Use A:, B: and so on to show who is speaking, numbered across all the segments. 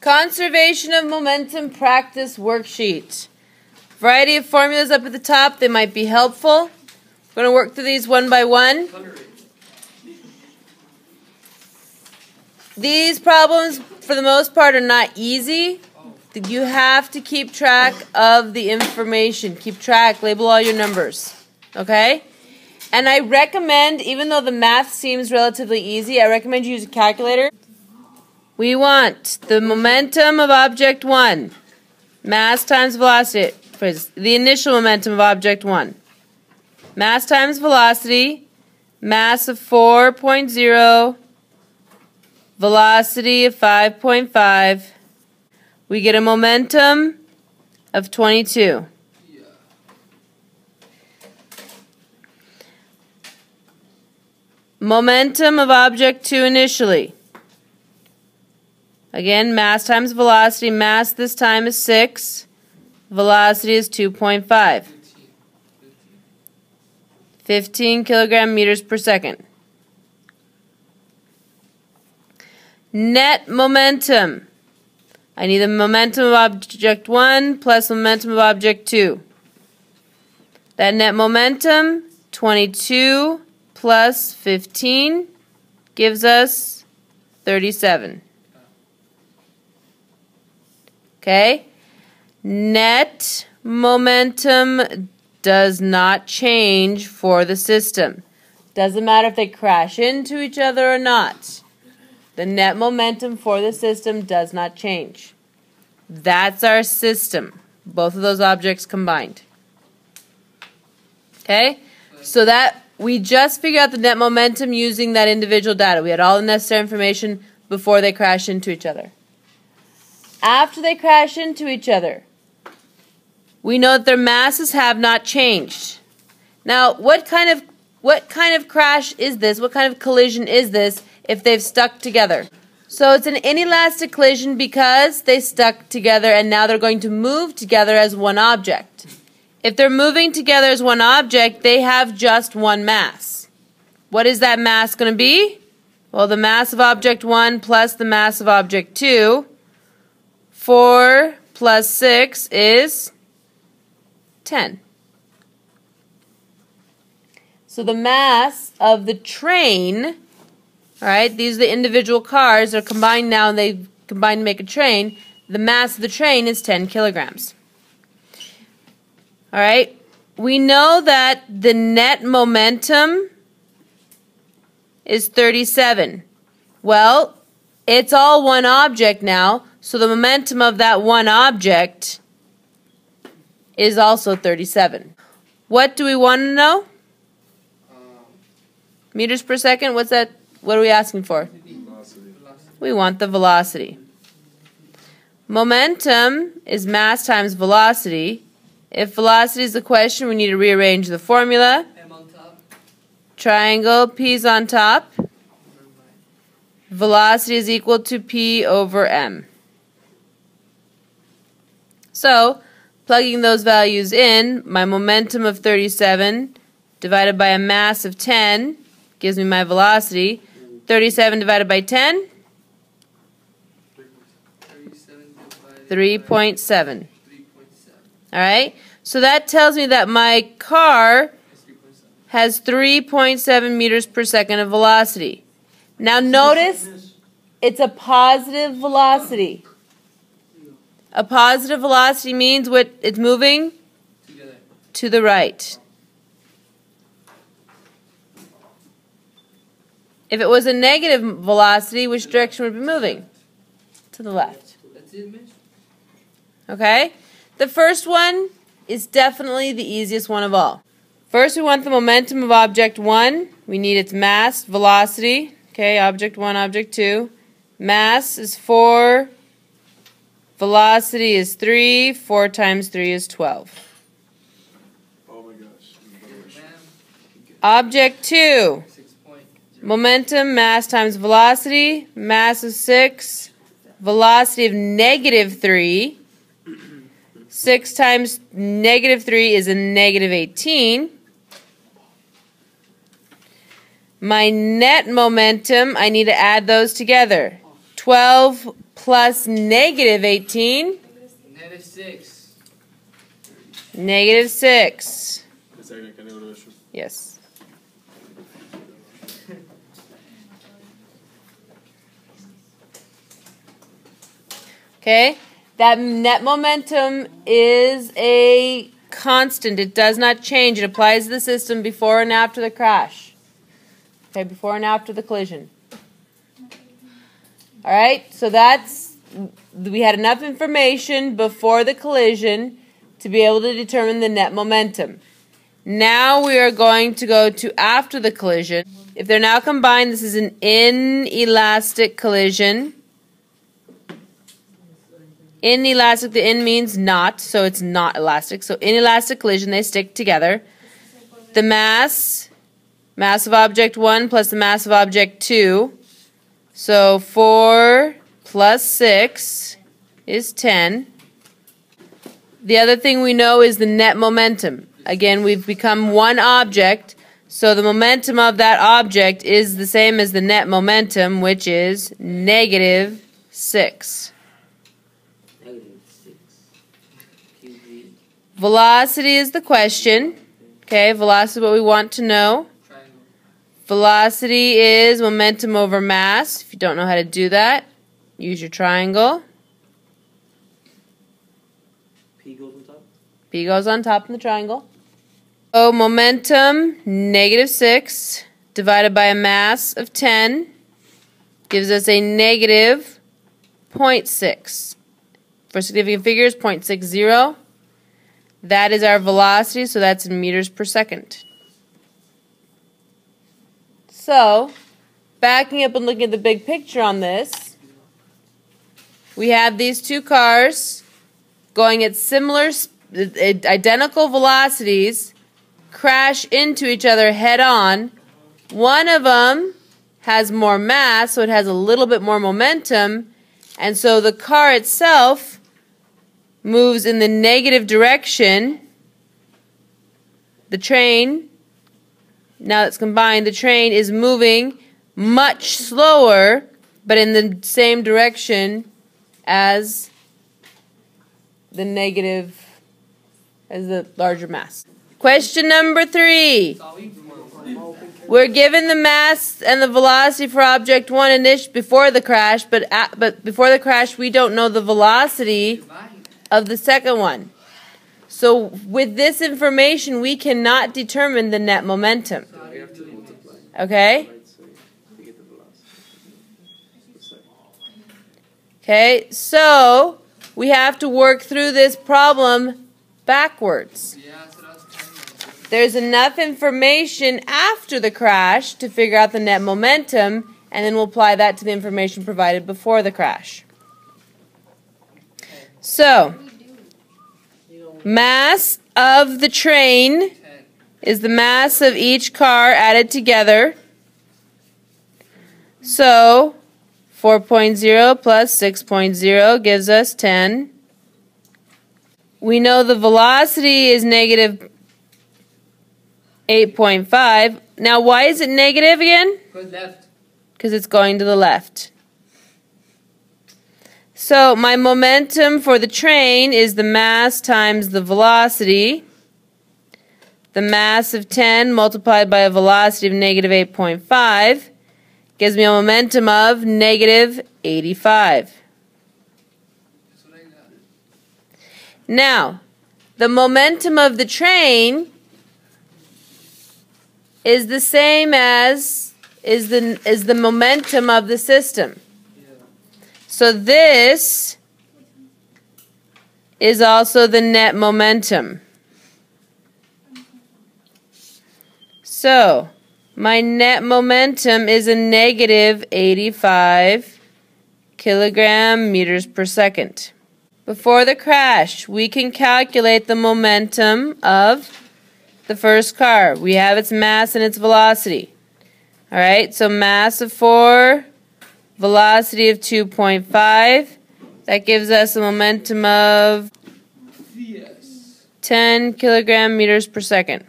A: Conservation of momentum practice worksheet. Variety of formulas up at the top. They might be helpful. We're going to work through these one by one. These problems, for the most part, are not easy. You have to keep track of the information. Keep track. Label all your numbers. Okay? And I recommend, even though the math seems relatively easy, I recommend you use a calculator. We want the momentum of object 1, mass times velocity, the initial momentum of object 1. Mass times velocity, mass of 4.0, velocity of 5.5. We get a momentum of 22. Momentum of object 2 initially. Again, mass times velocity. Mass this time is 6. Velocity is 2.5. 15 kilogram meters per second. Net momentum. I need the momentum of object 1 plus momentum of object 2. That net momentum, 22 plus 15, gives us 37. Okay? Net momentum does not change for the system. Doesn't matter if they crash into each other or not. The net momentum for the system does not change. That's our system. Both of those objects combined. Okay? So that we just figured out the net momentum using that individual data. We had all the necessary information before they crash into each other. After they crash into each other, we know that their masses have not changed. Now, what kind of crash is this? What kind of collision is this if they've stuck together? So it's an inelastic collision because they stuck together and now they're going to move together as one object. If they're moving together as one object, they have just one mass. What is that mass going to be? Well, the mass of object 1 plus the mass of object 2. 4 plus 6 is 10. So the mass of the train, all right, these are the individual cars that are combined now and they combine to make a train. The mass of the train is 10 kilograms. All right, we know that the net momentum is 37. Well, it's all one object now, so the momentum of that one object is also 37. What do we want to know? Meters per second? What's that? What are we asking for? Velocity. We want the velocity. Momentum is mass times velocity. If velocity is the question, we need to rearrange the formula. M on top. Triangle, P's on top. Velocity is equal to P over M. So, plugging those values in, my momentum of 37 divided by a mass of 10 gives me my velocity. 37 divided by 10? 3.7. Alright? So that tells me that my car has 3.7 meters per second of velocity. Now notice it's a positive velocity. A positive velocity means what it's moving to the right. If it was a negative velocity, which direction would it be moving? To the left. Okay? The first one is definitely the easiest one of all. First, we want the momentum of object 1. We need its mass, velocity. Okay, object 1, object 2. Mass is 4. Velocity is 3. 4 times 3 is 12.
B: Oh my gosh.
A: Object 2. Momentum, mass times velocity. Mass is 6. Velocity of negative 3. 6 times negative 3 is a negative 18. My net momentum, I need to add those together. 12 plus negative 18.
C: Negative 6.
A: Negative 6. Yes. Okay, that net momentum is a constant. It does not change. It applies to the system before and after the crash. Okay, before and after the collision. All right, so we had enough information before the collision to be able to determine the net momentum. Now we are going to go to after the collision. If they're now combined, this is an inelastic collision. Inelastic, the in means not, so it's not elastic. So inelastic collision, they stick together. The mass of object 1 plus the mass of object 2. So 4 plus 6 is 10. The other thing we know is the net momentum. Again, we've become one object, so the momentum of that object is the same as the net momentum, which is negative 6. Velocity is the question. Okay, velocity is what we want to know.
C: Triangle.
A: Velocity is momentum over mass. If you don't know how to do that, use your triangle.
C: P goes on top.
A: P goes on top in the triangle. So momentum, negative 6, divided by a mass of 10, gives us a negative 0.6. For significant figures, 0.60. That is our velocity, so that's in meters per second. So, backing up and looking at the big picture on this, we have these two cars going at identical velocities, crash into each other head-on. One of them has more mass, so it has a little bit more momentum, and so the car itself moves in the negative direction. The train, now it's combined, the train is moving much slower, but in the same direction as the larger mass. Question number 3. We're given the mass and the velocity for object 1 before the crash, but before the crash we don't know the velocity of the second one. So with this information we cannot determine the net momentum. Okay? Okay, so we have to work through this problem backwards. There's enough information after the crash to figure out the net momentum, and then we'll apply that to the information provided before the crash. So, mass of the train is the mass of each car added together. So, 4.0 plus 6.0 gives us 10. We know the velocity is negative 8.5. Now, why is it negative again? Because it's going to the left. So my momentum for the train is the mass times the velocity. The mass of 10 multiplied by a velocity of negative 8.5 gives me a momentum of negative 85. Now, the momentum of the train is the same as the momentum of the system. So this is also the net momentum. So my net momentum is a negative 85 kilogram meters per second. Before the crash, we can calculate the momentum of the first car. We have its mass and its velocity. All right, so mass of 4, velocity of 2.5. That gives us a momentum of 10 kilogram meters per second.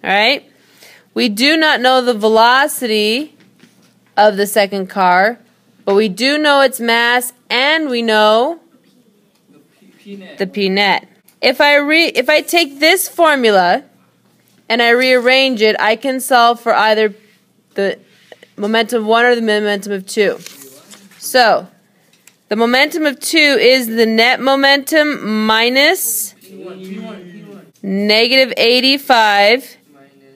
A: All right? We do not know the velocity of the second car, but we do know its mass and we know the P net. If I take this formula and I rearrange it, I can solve for either the momentum of 1 or the momentum of 2. So, the momentum of 2 is the net momentum minus negative 85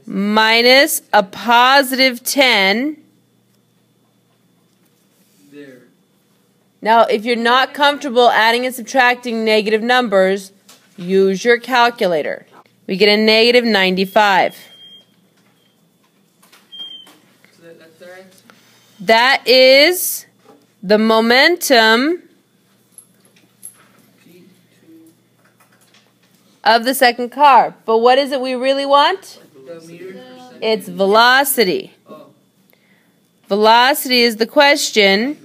A: minus a positive 10. Now, if you're not comfortable adding and subtracting negative numbers, use your calculator. We get a negative 95.
C: So that's the right?
A: That is the momentum of the second car. But what is it we really want?
C: The meters per second.
A: It's velocity.
C: Oh.
A: Velocity is the question.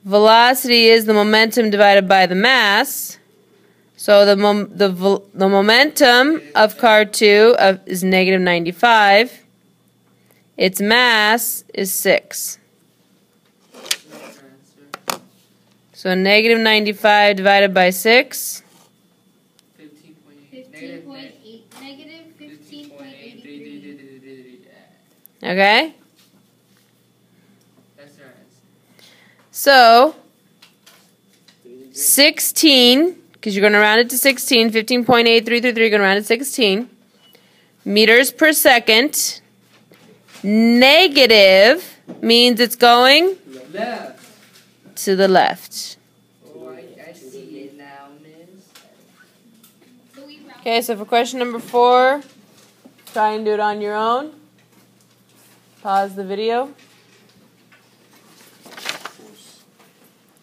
A: Velocity is the momentum divided by the mass. So the momentum of car 2 is negative 95. Its mass is 6. So negative 95 divided by 6.
C: 15.8.
D: Negative 15.8.
A: Okay?
C: That's the answer.
A: So 16, because you're going to round it to 16, 15.8333, you're going to round it to 16 meters per second. Negative means it's going
C: Left.
A: to the left.
C: Oh, I see it now, miss.
A: Okay, so for question number 4, try and do it on your own. Pause the video.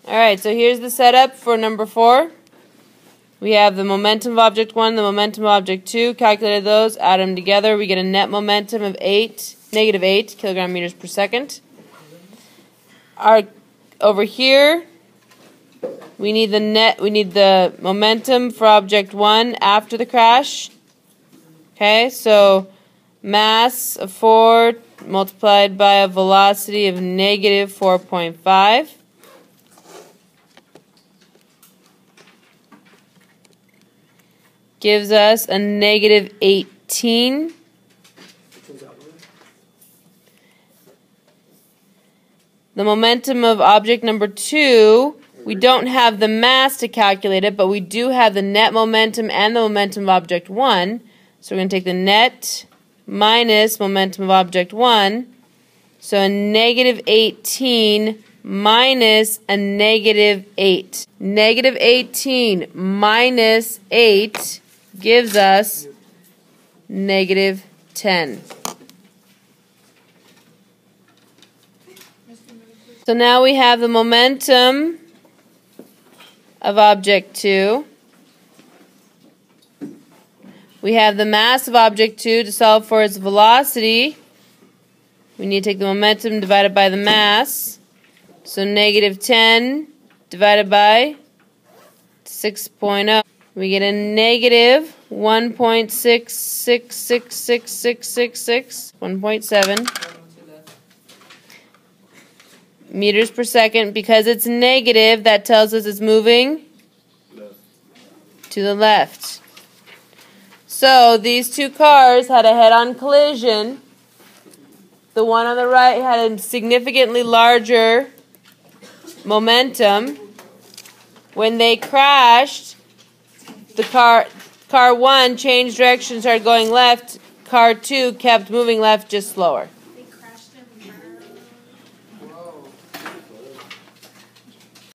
A: Alright, so here's the setup for number 4. We have the momentum of object 1, the momentum of object 2. Calculated those, add them together. We get a net momentum of negative 8 kilogram meters per second. Over here, we need the momentum for object 1 after the crash. Okay, so mass of 4 multiplied by a velocity of negative 4.5. Gives us a negative 18. The momentum of object number 2, we don't have the mass to calculate it, but we do have the net momentum and the momentum of object 1. So we're going to take the net minus momentum of object 1. So a negative 18 minus a negative 8. Negative 18 minus 8 gives us negative 10. So now we have the momentum of object 2. We have the mass of object 2 to solve for its velocity. We need to take the momentum divided by the mass. So negative 10 divided by 6.0. We get a negative 1.666666, 1.7 meters per second. Because it's negative, that tells us it's moving to the left. So these two cars had a head-on collision. The one on the right had a significantly larger momentum. When they crashed, the car 1 changed direction, started going left. Car 2 kept moving left, just slower.